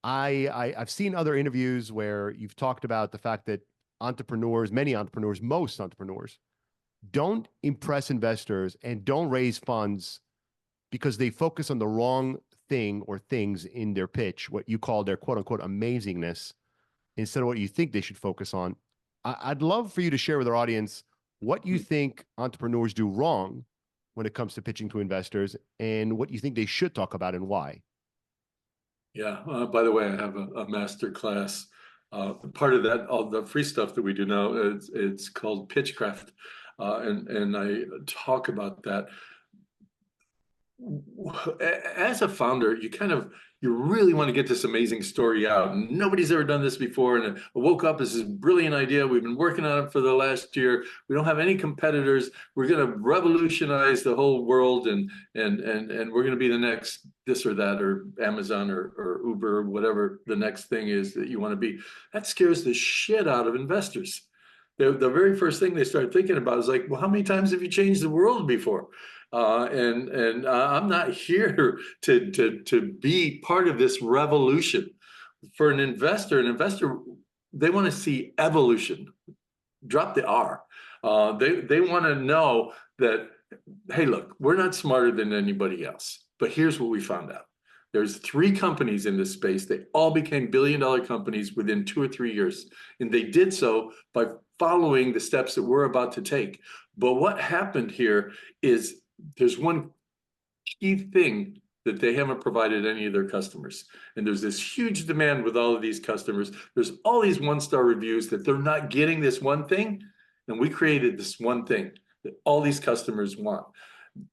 I've seen other interviews where you've talked about the fact that entrepreneurs, many entrepreneurs, most entrepreneurs don't impress investors and don't raise funds because they focus on the wrong thing or things in their pitch, what you call their quote unquote amazingness, instead of what you think they should focus on. I'd love for you to share with our audience what you think entrepreneurs do wrong when it comes to pitching to investors and what you think they should talk about and why. Yeah. By the way, I have a master class. Part of that, all the free stuff that we do now, it's called Pitchcraft, and I talk about that. As a founder, you really want to get this amazing story out. And nobody's ever done this before. And I woke up as this brilliant idea. We've been working on it for the last year. We don't have any competitors. We're going to revolutionize the whole world, and we're going to be the next this or that, or Amazon or Uber, or whatever the next thing is that you want to be. That scares the shit out of investors. The very first thing they start thinking about is like, well, how many times have you changed the world before? And I'm not here to be part of this revolution. For an investor, they want to see evolution. Drop the R. They want to know that, hey, look, we're not smarter than anybody else. But here's what we found out. There's 3 companies in this space. They all became billion-dollar companies within 2 or 3 years. And they did so by following the steps that we're about to take. But what happened here is there's one key thing that they haven't provided any of their customers. And there's this huge demand with all of these customers. There's all these 1-star reviews that they're not getting this one thing. And we created this one thing that all these customers want.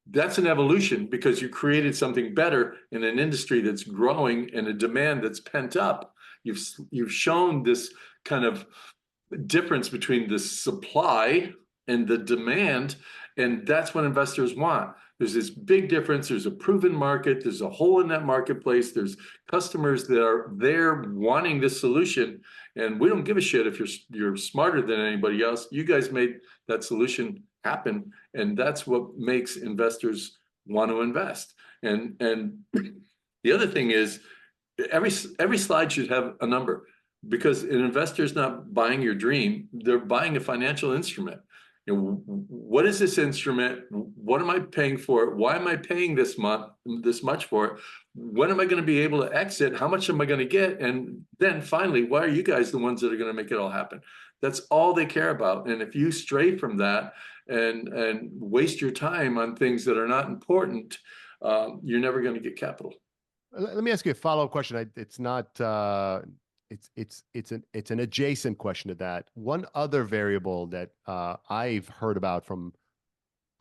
That's an evolution because you created something better in an industry that's growing and a demand that's pent up. You've shown this kind of difference between the supply and the demand, and that's what investors want. There's this big difference. There's a proven market. There's a hole in that marketplace. There's customers that are there wanting this solution, and we don't give a shit if you're smarter than anybody else. You guys made that solution happen, and that's what makes investors want to invest. And the other thing is, every slide should have a number, because an investor is not buying your dream; they're buying a financial instrument. You know, what is this instrument? What am I paying for it? Why am I paying this much for it? When am I going to be able to exit? How much am I going to get? And then finally, why are you guys the ones that are going to make it all happen? That's all they care about. And if you stray from that and waste your time on things that are not important, you're never going to get capital. Let me ask you a follow-up question. It's not it's an adjacent question to that. One other variable that I've heard about from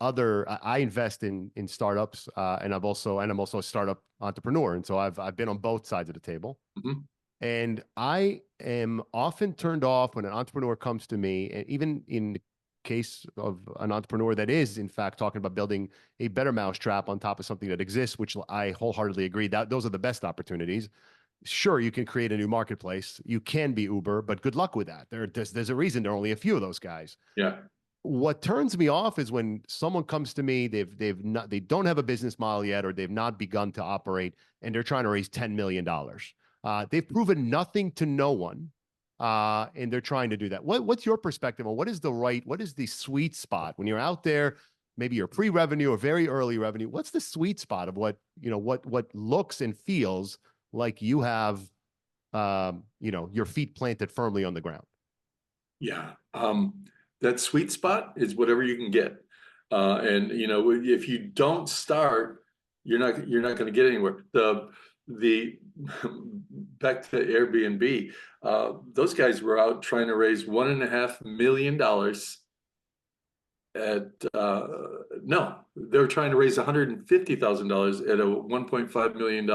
I invest in startups, and I'm also a startup entrepreneur, and so I've been on both sides of the table. Mm-hmm. And I am often turned off when an entrepreneur comes to me, and even in the case of an entrepreneur that is in fact talking about building a better mousetrap on top of something that exists, which I wholeheartedly agree that those are the best opportunities. Sure, you can create a new marketplace. You can be Uber, but good luck with that. There's a reason there are only a few of those guys. Yeah. What turns me off is when someone comes to me, they don't have a business model yet, or they've not begun to operate, and they're trying to raise $10 million. They've proven nothing to no one, and they're trying to do that. What's your perspective on what is the sweet spot when you're out there? Maybe you're pre-revenue or very early revenue. What's the sweet spot of what looks and feels like you have, your feet planted firmly on the ground? Yeah. That sweet spot is whatever you can get. And if you don't start, you're not going to get anywhere. The back to Airbnb, those guys were out trying to raise $1.5 million no, they were trying to raise $150,000 at a $1.5 million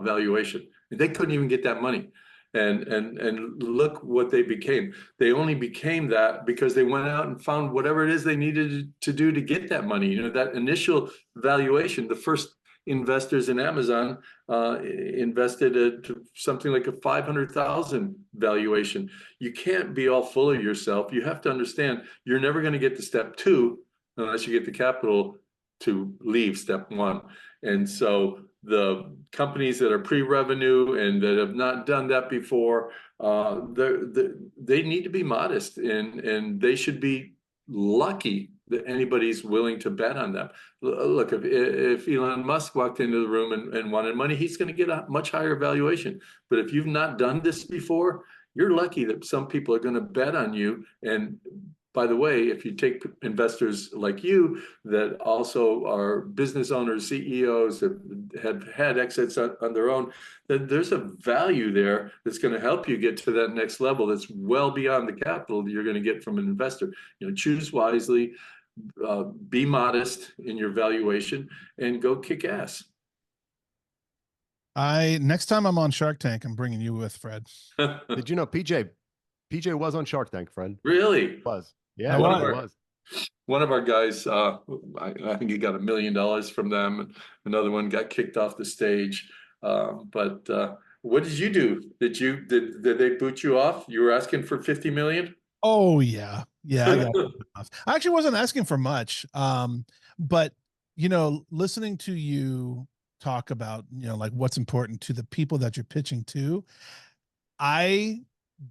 valuation. They couldn't even get that money. And look what they became. They only became that because they went out and found whatever it is they needed to do to get that money. That initial valuation, the first investors in Amazon invested at something like a $500,000 valuation. You can't be all full of yourself. You have to understand you're never going to get to step 2 unless you get the capital to leave step 1. And so the companies that are pre-revenue and that have not done that before, they need to be modest, and they should be lucky that anybody's willing to bet on them. Look, if Elon Musk walked into the room and wanted money, he's going to get a much higher valuation. But if you've not done this before, you're lucky that some people are going to bet on you. And by the way, if you take investors like you that also are business owners, CEOs that have had exits on their own, then there's a value there that's going to help you get to that next level that's well beyond the capital that you're going to get from an investor. Choose wisely, be modest in your valuation, and go kick ass. Next time I'm on Shark Tank, I'm bringing you with, Fred. Did you know PJ was on Shark Tank, friend? Really? Was. Yeah, No, it was. One of our guys, I think he got $1 million from them. Another one got kicked off the stage. But what did you do? Did they boot you off? You were asking for 50 million? Oh yeah. Yeah. I actually wasn't asking for much. But listening to you talk about, like what's important to the people that you're pitching to, I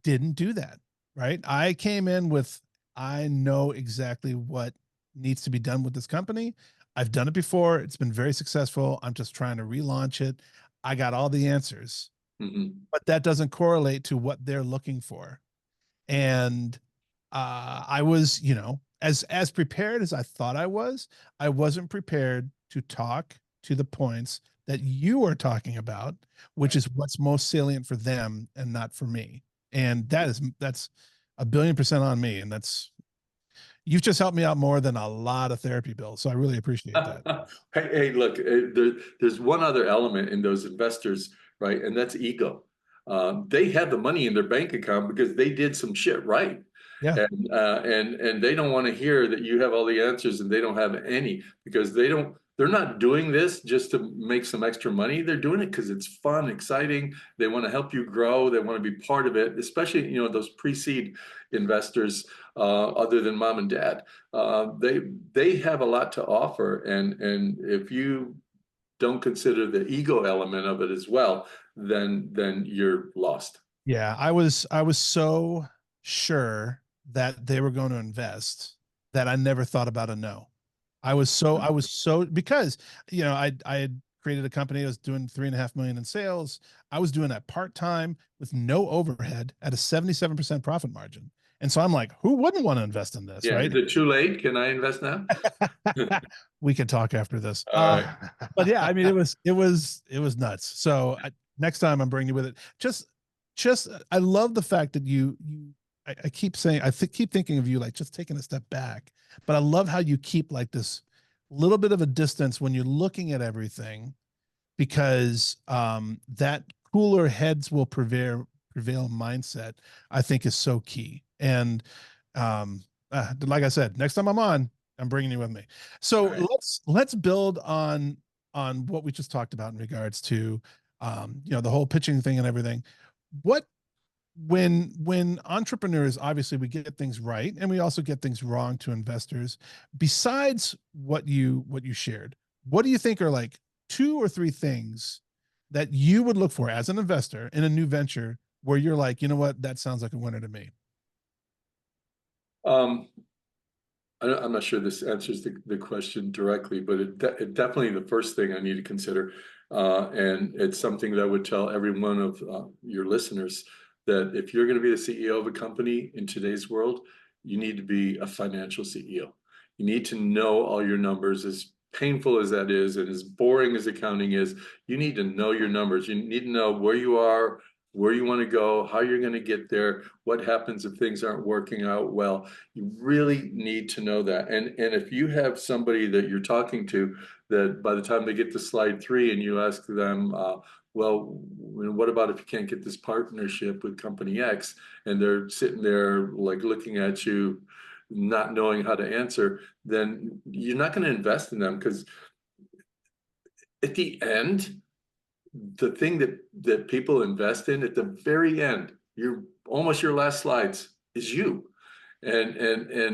didn't do that. Right. I came in with, I know exactly what needs to be done with this company. I've done it before. It's been very successful. I'm just trying to relaunch it. I got all the answers, but that doesn't correlate to what they're looking for. And I was, as prepared as I thought I wasn't prepared to talk to the points that you are talking about, which is what's most salient for them and not for me. And that's 1,000,000,000% on me. And you've just helped me out more than a lot of therapy bills. So I really appreciate that. Hey, look, there's one other element in those investors, right? And that's ego. They have the money in their bank account because they did some shit right. Yeah. And they don't want to hear that you have all the answers and they don't have any, because they're not doing this just to make some extra money. They're doing it because it's fun, exciting. They want to help you grow. They want to be part of it, especially, those pre-seed investors, other than mom and dad. They have a lot to offer. And if you don't consider the ego element of it as well, then you're lost. Yeah. I was so sure that they were going to invest that I never thought about a no. I was so because I had created a company. I was doing 3.5 million in sales. I was doing that part-time with no overhead at a 77% profit margin. And so I'm like, who wouldn't want to invest in this? Yeah, right? Is it too late? Can I invest now? We can talk after this. All right. But yeah, I mean, it was nuts. So next time I'm bringing you with it. Just I love the fact that I keep saying, keep thinking of you like just taking a step back, but I love how you keep like this little bit of a distance when you're looking at everything, because that cooler heads will prevail mindset, I think, is so key. And like I said, next time I'm bringing you with me. So right. let's build on what we just talked about in regards to the whole pitching thing and everything. When entrepreneurs, obviously we get things right and we also get things wrong to investors. Besides what you shared, what do you think are like 2 or 3 things that you would look for as an investor in a new venture where you're like, you know what, that sounds like a winner to me? I'm not sure this answers the question directly, but it definitely the first thing I need to consider, and it's something that I would tell every one of your listeners, that if you're going to be the CEO of a company in today's world, you need to be a financial CEO. You need to know all your numbers, as painful as that is and as boring as accounting is. You need to know your numbers. You need to know where you are, where you want to go, how you're going to get there, what happens if things aren't working out well. You really need to know that. And if you have somebody that you're talking to that by the time they get to slide 3 and you ask them, well, what about if you can't get this partnership with company X, and they're sitting there like looking at you, not knowing how to answer, then you're not going to invest in them, because at the end, the thing that people invest in at the very end, almost your last slides, is you. And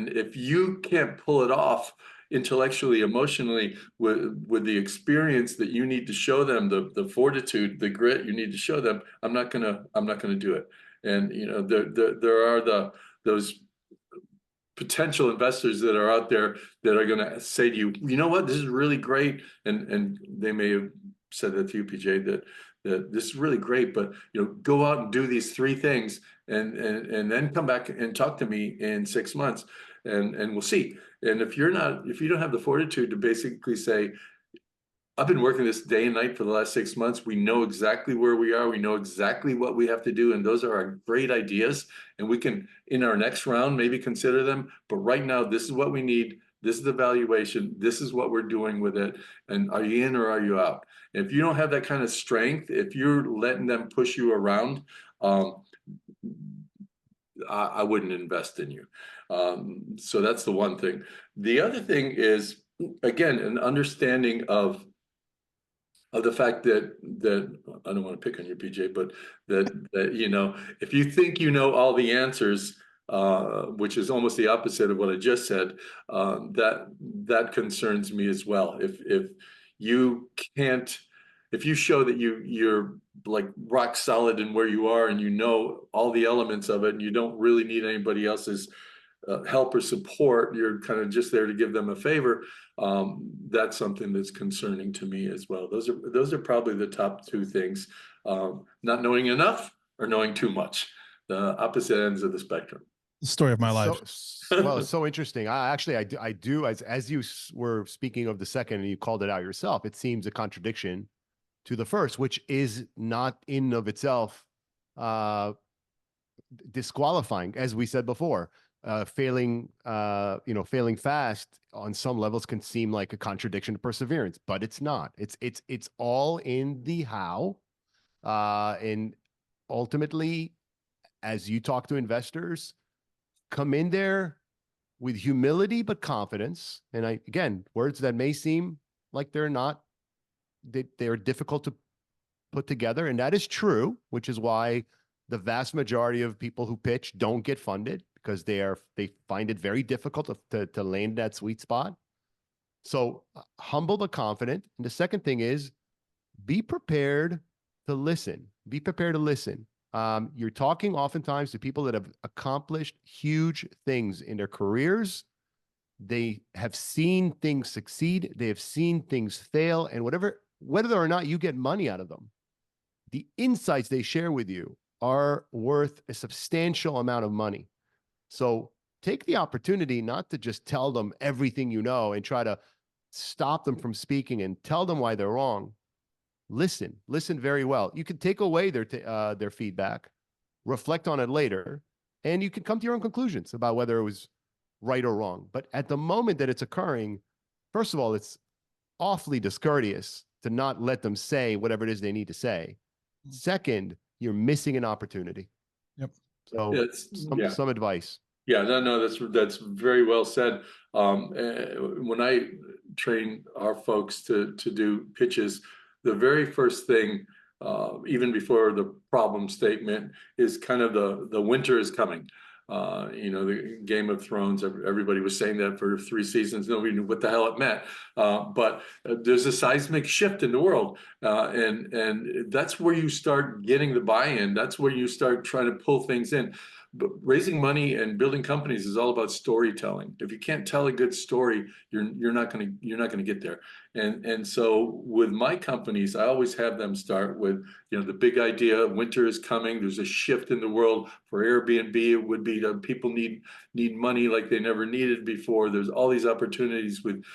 if you can't pull it off, intellectually, emotionally, with the experience that you need to show them, the fortitude, the grit you need to show them, I'm not gonna do it. And you know, there are those potential investors that are out there that are going to say to you, you know what, this is really great, and they may have said that to you, PJ, that this is really great, but you know, go out and do these 3 things, and then come back and talk to me in 6 months, and we'll see. And if you don't have the fortitude to basically say, I've been working this day and night for the last 6 months. We know exactly where we are. We know exactly what we have to do. And those are our great ideas. And we can, in our next round, maybe consider them. But right now, this is what we need. This is the valuation. This is what we're doing with it. And are you in or are you out? If you don't have that kind of strength, if you're letting them push you around, I wouldn't invest in you. So that's the one thing. The other thing is, again, an understanding of the fact that I don't want to pick on you, PJ, but that you know, if you think you know all the answers, which is almost the opposite of what I just said, that concerns me as well. If you can't, if you show that you're like rock solid in where you are and you know all the elements of it, and you don't really need anybody else's help or support, you're kind of just there to give them a favor, that's something that's concerning to me as well. Those are probably the top 2 things. Not knowing enough or knowing too much, the opposite ends of the spectrum. The story of my life. Well, it's so interesting. I do, as you were speaking of the second and you called it out yourself, it seems a contradiction to the first, which is not in of itself disqualifying, as we said before. Failing fast on some levels can seem like a contradiction to perseverance, but it's not. It's all in the how. And ultimately, as you talk to investors, come in there with humility but confidence. And again, words that may seem like they're difficult to put together, and that is true, which is why the vast majority of people who pitch don't get funded, because they find it very difficult to land that sweet spot. So humble but confident. And the second thing is, be prepared to listen. Be prepared to listen. You're talking oftentimes to people that have accomplished huge things in their careers. They have seen things succeed. They have seen things fail. And whether or not you get money out of them, the insights they share with you are worth a substantial amount of money. So take the opportunity not to just tell them everything you know and try to stop them from speaking and tell them why they're wrong. Listen very well. You can take away their feedback, reflect on it later, and you can come to your own conclusions about whether it was right or wrong. But at the moment that it's occurring, first of all, it's awfully discourteous to not let them say whatever it is they need to say. Second, you're missing an opportunity. Yep. So some advice. Yeah, no, that's very well said. When I train our folks to do pitches, the very first thing, even before the problem statement, is kind of the winter is coming. The Game of Thrones, everybody was saying that for 3 seasons. Nobody knew what the hell it meant. But there's a seismic shift in the world. And that's where you start getting the buy-in. That's where you start trying to pull things in. But raising money and building companies is all about storytelling. If you can't tell a good story, you're not gonna get there. And so with my companies, I always have them start with, the big idea. Winter is coming. There's a shift in the world. For Airbnb, it would be that people need money like they never needed before. There's all these opportunities with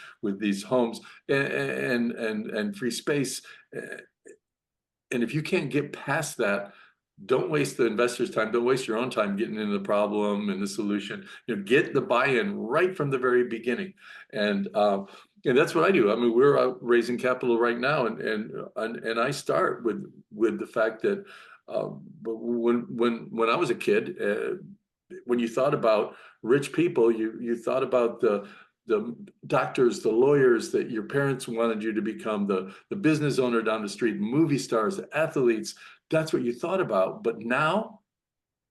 these homes and free space. And if you can't get past that, don't waste the investor's time. Don't waste your own time getting into the problem and the solution. Get the buy-in right from the very beginning, and that's what I do. I mean, we're out raising capital right now, and I start with the fact that when I was a kid, when you thought about rich people, you thought about the doctors, the lawyers that your parents wanted you to become, the business owner down the street, movie stars, the athletes. That's what you thought about. But now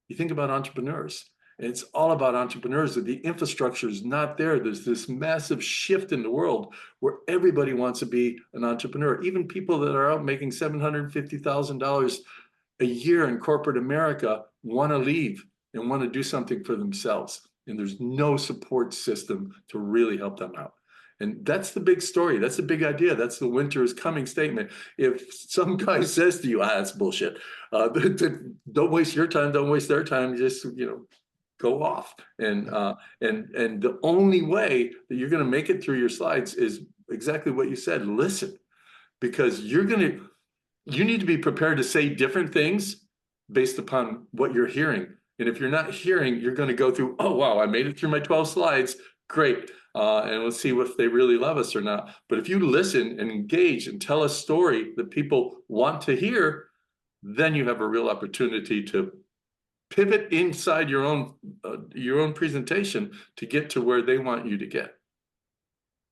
you think about entrepreneurs. And it's all about entrepreneurs. That the infrastructure is not there. There's this massive shift in the world where everybody wants to be an entrepreneur. Even people that are out making $750,000 a year in corporate America want to leave and want to do something for themselves. And there's no support system to really help them out. And that's the big story. That's the big idea. That's the winter is coming statement. If some guy says to you, that's bullshit. Don't waste your time. Don't waste their time. Just, go off. And the only way that you're going to make it through your slides is exactly what you said. Listen, because you need to be prepared to say different things based upon what you're hearing. And if you're not hearing, you're going to go through, oh, wow, I made it through my 12 slides. Great. And let's see if they really love us or not. But if you listen and engage and tell a story that people want to hear, then you have a real opportunity to pivot inside your own presentation to get to where they want you to get.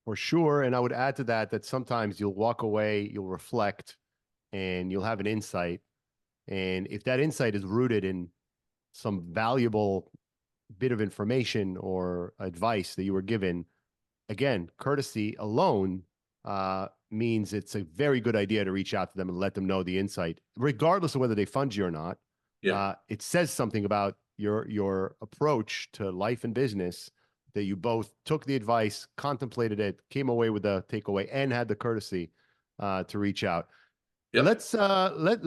For sure. And I would add to that sometimes you'll walk away, you'll reflect, and you'll have an insight. And if that insight is rooted in some valuable bit of information or advice that you were given, again, courtesy alone means it's a very good idea to reach out to them and let them know the insight, regardless of whether they fund you or not. Yeah. It says something about your approach to life and business, that you both took the advice, contemplated it, came away with a takeaway, and had the courtesy to reach out. Yep. Let's